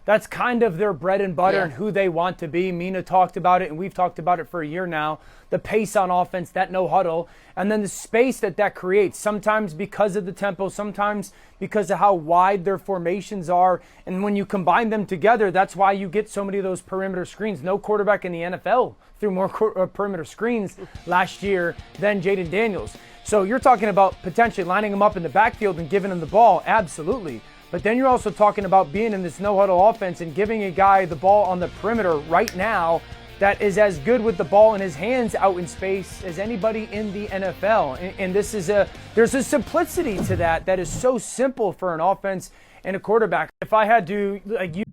That's kind of their bread and butter and who they want to be. Mina talked about it, and we've talked about it for a year now. The pace on offense, that no huddle, and then the space that creates, sometimes because of the tempo, sometimes because of how wide their formations are. And when you combine them together, that's why you get so many of those perimeter screens. No quarterback in the NFL threw more perimeter screens last year than Jaden Daniels. So you're talking about potentially lining them up in the backfield and giving them the ball, absolutely. But then you're also talking about being in this no-huddle offense and giving a guy the ball on the perimeter right now that is as good with the ball in his hands out in space as anybody in the NFL. And this is there's a simplicity to that is so simple for an offense and a quarterback. If I had to,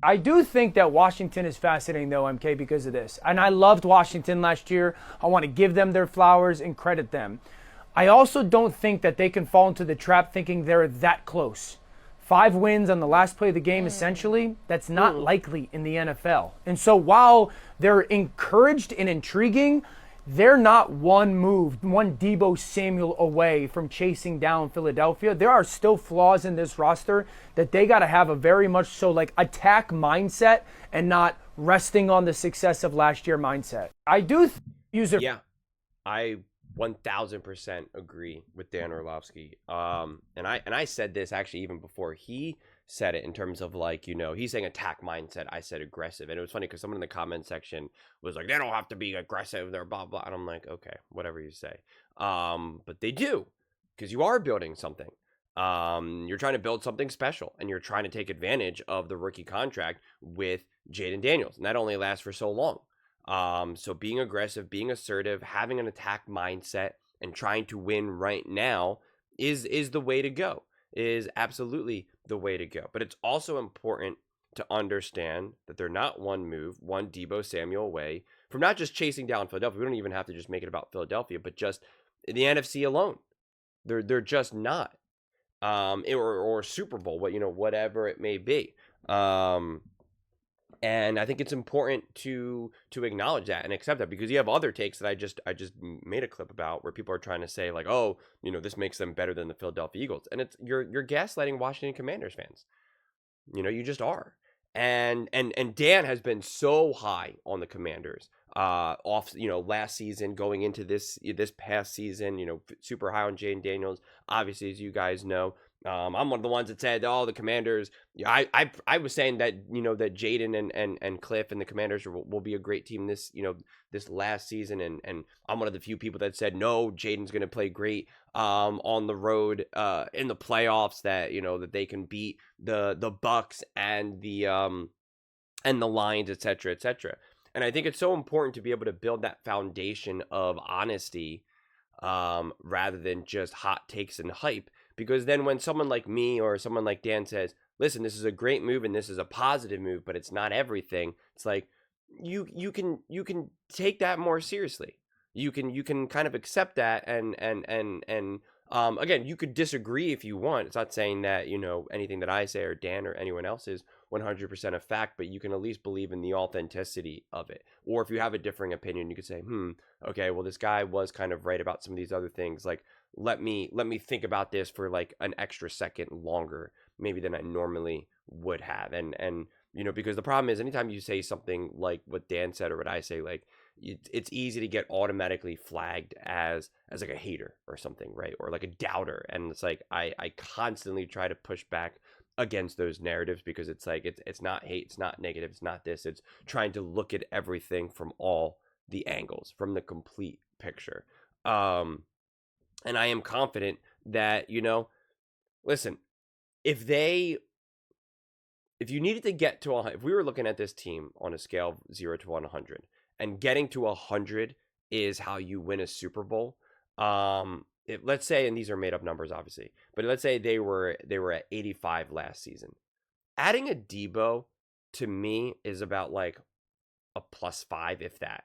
I do think that Washington is fascinating though, MK, because of this. And I loved Washington last year. I want to give them their flowers and credit them. I also don't think that they can fall into the trap thinking they're that close. 5 wins on the last play of the game, essentially, that's not likely in the NFL. And so while they're encouraged and intriguing, they're not one Deebo Samuel away from chasing down Philadelphia. There are still flaws in this roster that they got to have a very much so like attack mindset and not resting on the success of last year mindset. I do use it. Yeah, I 1000% agree with Dan Orlovsky. And I said this actually even before he said it, in terms of like, you know, he's saying attack mindset. I said aggressive. And it was funny because someone in the comment section was like, they don't have to be aggressive. They're blah, blah. And I'm like, okay, whatever you say. But they do, because you are building something. You're trying to build something special, and you're trying to take advantage of the rookie contract with Jaden Daniels. And that only lasts for so long. So being aggressive, being assertive, having an attack mindset, and trying to win right now is the way to go. Is absolutely the way to go. But it's also important to understand that they're not one Deebo Samuel away from not just chasing down Philadelphia. We don't even have to just make it about Philadelphia, but just in the NFC alone. They're just not. Or Super Bowl, whatever it may be. And I think it's important to acknowledge that and accept that, because you have other takes that I just made a clip about, where people are trying to say like, oh, this makes them better than the Philadelphia Eagles, and it's you're gaslighting Washington Commanders fans. You just are. And Dan has been so high on the Commanders off last season, going into this past season, super high on Jaden Daniels, obviously, as you guys know. I'm one of the ones that said, oh, the Commanders. I was saying that that Jaden and Cliff and the Commanders will be a great team this last season, and I'm one of the few people that said no, Jaden's going to play great on the road in the playoffs, that that they can beat the Bucks and the Lions, etc., etc. And I think it's so important to be able to build that foundation of honesty rather than just hot takes and hype. Because then when someone like me or someone like Dan says, listen, this is a great move and this is a positive move, but it's not everything, it's like you can take that more seriously. You can kind of accept that, and again, you could disagree if you want. It's not saying that anything that I say or Dan or anyone else is 100% a fact, but you can at least believe in the authenticity of it. Or if you have a differing opinion, you could say, okay, well, this guy was kind of right about some of these other things. Like, let me think about this for like an extra second longer, maybe than I normally would have. And because the problem is, anytime you say something like what Dan said or what I say, like, it's easy to get automatically flagged as like a hater or something, right? Or like a doubter. And it's like, I constantly try to push back against those narratives, because it's like, it's not hate, it's not negative, it's not this, it's trying to look at everything from all the angles, from the complete picture. And I am confident that, listen, if you needed to get to if we were looking at this team on a scale of 0 to 100, and getting to 100 is how you win a Super Bowl. Let's say, and these are made up numbers, obviously, but let's say they were at 85 last season. Adding a Deebo to me is about like a +5, if that,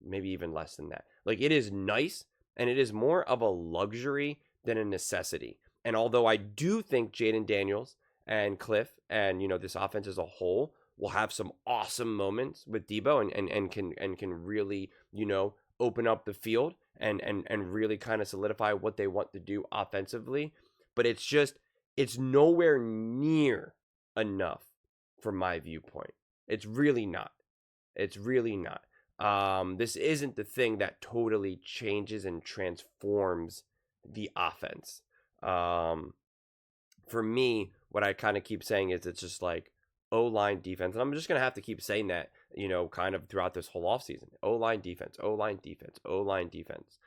maybe even less than that. Like, it is nice, and it is more of a luxury than a necessity. And although I do think Jaden Daniels and Cliff and this offense as a whole will have some awesome moments with Deebo, and can really open up the field and really kind of solidify what they want to do offensively, but it's nowhere near enough from my viewpoint. It's really not. It's really not. This isn't the thing that totally changes and transforms the offense. For me, what I kind of keep saying is it's just like O-line defense. And I'm just going to have to keep saying that, kind of throughout this whole offseason. O-line defense, O-line defense, O-line defense.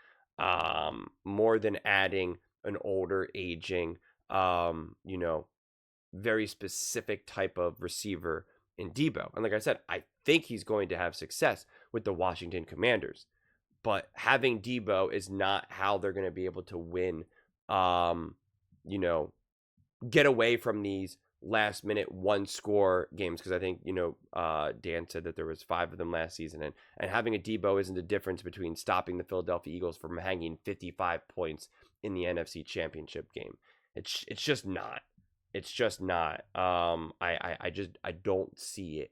More than adding an older, aging, very specific type of receiver in Deebo. And like I said, I think he's going to have success with the Washington Commanders. But having Deebo is not how they're going to be able to win, get away from these last minute one score games. Because I think, Dan said that there was 5 of them last season. And having a Deebo isn't the difference between stopping the Philadelphia Eagles from hanging 55 points in the NFC Championship game. It's just not. It's just not. I don't see it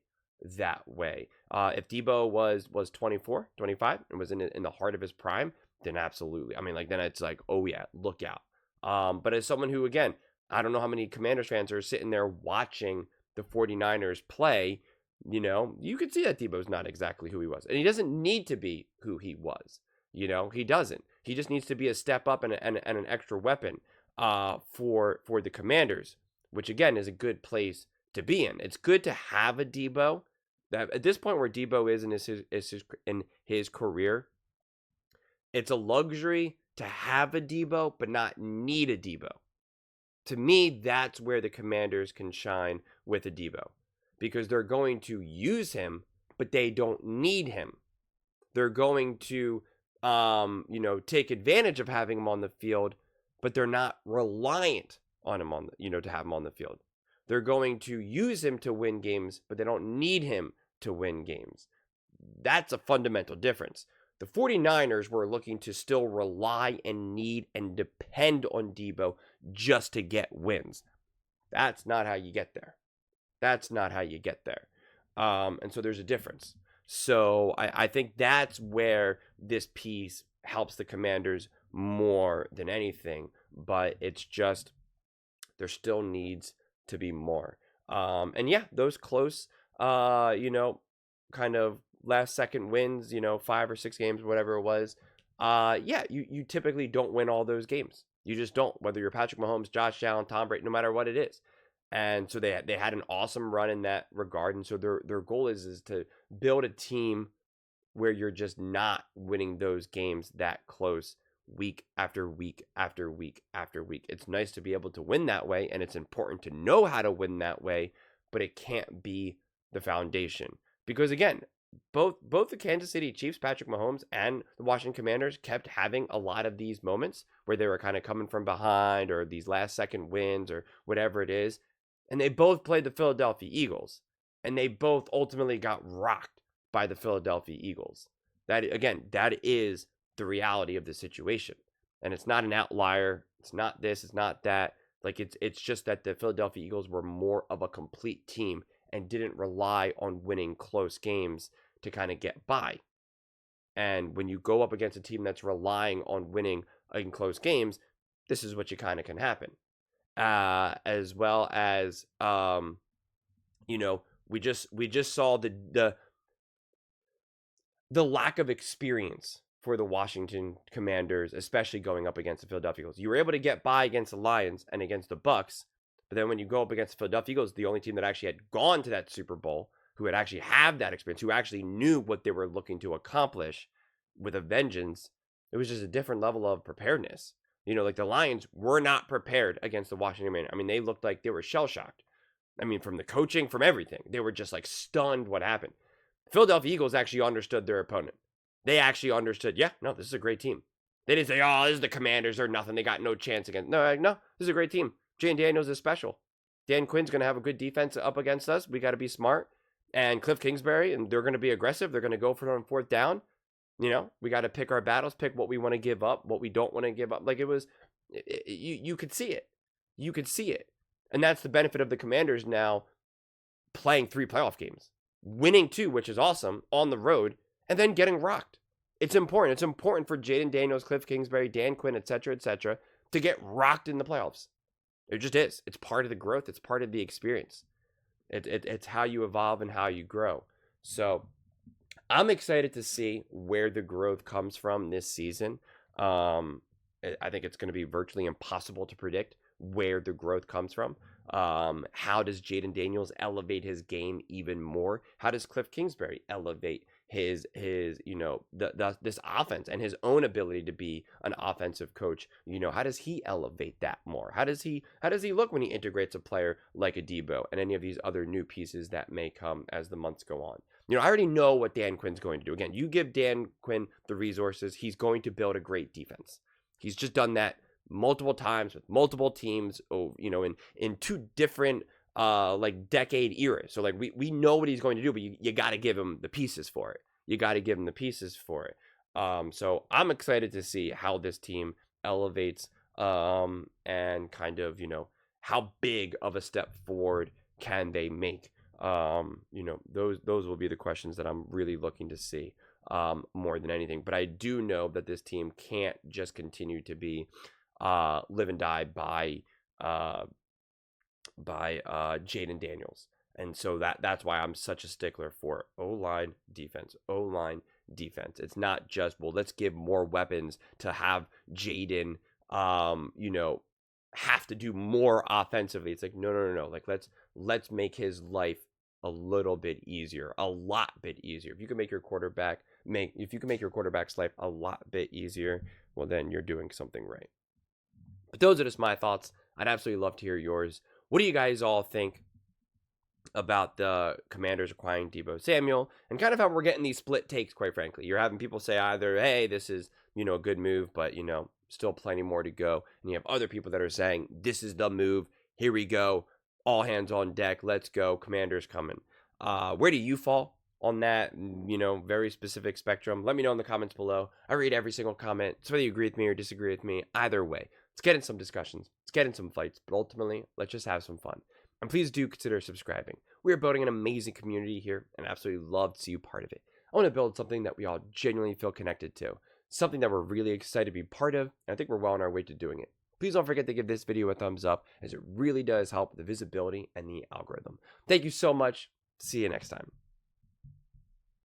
that way. If Deebo was 24, 25 and was in the heart of his prime, then absolutely. I mean, like, then it's like, oh yeah, look out. But as someone who, again, I don't know how many Commanders fans are sitting there watching the 49ers play, you could see that Deebo's not exactly who he was. And he doesn't need to be who he was. He doesn't. He just needs to be a step up and an extra weapon for the Commanders, which again is a good place to be in. It's good to have a Deebo. That at this point where Deebo is in his career, it's a luxury to have a Deebo, but not need a Deebo. To me, that's where the Commanders can shine with a Deebo, because they're going to use him, but they don't need him. They're going to, take advantage of having him on the field, but they're not reliant on him to have him on the field. They're going to use him to win games, but they don't need him to win games. That's a fundamental difference. The 49ers were looking to still rely and need and depend on Deebo just to get wins. That's not how you get there. That's not how you get there. And so there's a difference. So I think that's where this piece helps the Commanders more than anything. But it's just, there still needs to be more. And yeah, those close, kind of last second wins, 5 or 6 games, whatever it was. You typically don't win all those games. You just don't, whether you're Patrick Mahomes, Josh Allen, Tom Brady, no matter what it is. And so they had an awesome run in that regard. And so their goal is to build a team where you're just not winning those games that close week after week after week after week. It's nice to be able to win that way, and it's important to know how to win that way, but it can't be the foundation. Because again, both the Kansas City Chiefs, Patrick Mahomes, and the Washington Commanders kept having a lot of these moments where they were kind of coming from behind, or these last second wins, or whatever it is. And they both played the Philadelphia Eagles, and they both ultimately got rocked by the Philadelphia Eagles. That is the reality of the situation. And it's not an outlier. It's not this, it's not that. Like, it's just that the Philadelphia Eagles were more of a complete team and didn't rely on winning close games to kind of get by. And when you go up against a team that's relying on winning in close games, this is what you kind of can happen. As well as, we just saw the lack of experience for the Washington Commanders, especially going up against the Philadelphia Eagles. You were able to get by against the Lions and against the Bucks, but then when you go up against the Philadelphia Eagles, the only team that actually had gone to that Super Bowl, who had actually had that experience, who actually knew what they were looking to accomplish with a vengeance, it was just a different level of preparedness. Like the Lions were not prepared against the Washington Commanders. I mean, they looked like they were shell-shocked. I mean, from the coaching, from everything. They were just like stunned what happened. Philadelphia Eagles actually understood their opponent. They actually understood, this is a great team. They didn't say, oh, this is the Commanders, they're nothing, they got no chance against. No, this is a great team. Jay Daniels is special. Dan Quinn's going to have a good defense up against us. We got to be smart. And Cliff Kingsbury, and they're going to be aggressive. They're going to go for it on 4th down. We got to pick our battles, pick what we want to give up, what we don't want to give up. Like, it was, you could see it. You could see it. And that's the benefit of the Commanders now playing 3 playoff games. Winning 2, which is awesome, on the road, and then getting rocked. It's important. It's important for Jaden Daniels, Cliff Kingsbury, Dan Quinn, etc., to get rocked in the playoffs. It just is. It's part of the growth. It's part of the experience. It's how you evolve and how you grow. So I'm excited to see where the growth comes from this season. I think it's going to be virtually impossible to predict where the growth comes from. How does Jaden Daniels elevate his game even more? How does Cliff Kingsbury elevate his this offense and his own ability to be an offensive coach? How does he elevate that more? How does he look when he integrates a player like a Deebo and any of these other new pieces that may come as the months go on? I already know what Dan Quinn's going to do. Again, you give Dan Quinn the resources, he's going to build a great defense. He's just done that multiple times with multiple teams, in two different decade eras. So we know what he's going to do, but you got to give him the pieces for it. So I'm excited to see how this team elevates and kind of, how big of a step forward can they make? Those will be the questions that I'm really looking to see more than anything. But I do know that this team can't just continue to be live and die by Jaden Daniels. And so that's why I'm such a stickler for O-line defense. It's not just, well, let's give more weapons to have Jaden, have to do more offensively. It's like, no. Like, let's make his life a little bit easier, a lot bit easier. If you can make your quarterback's life a lot bit easier, well, then you're doing something right. But those are just my thoughts. I'd absolutely love to hear yours. What do you guys all think about the Commanders acquiring Deebo Samuel, and kind of how we're getting these split takes, quite frankly? You're having people say either, hey, this is, a good move, but, still plenty more to go. And you have other people that are saying, this is the move. Here we go. All hands on deck. Let's go. Commanders coming. Where do you fall on that, very specific spectrum? Let me know in the comments below. I read every single comment. So whether you agree with me or disagree with me, either way, let's get in some discussions. Let's get in some fights. But ultimately, let's just have some fun. And please do consider subscribing. We are building an amazing community here, and I absolutely love to see you part of it. I want to build something that we all genuinely feel connected to. Something that we're really excited to be part of, and I think we're well on our way to doing it. Please don't forget to give this video a thumbs up, as it really does help the visibility and the algorithm. Thank you so much. See you next time.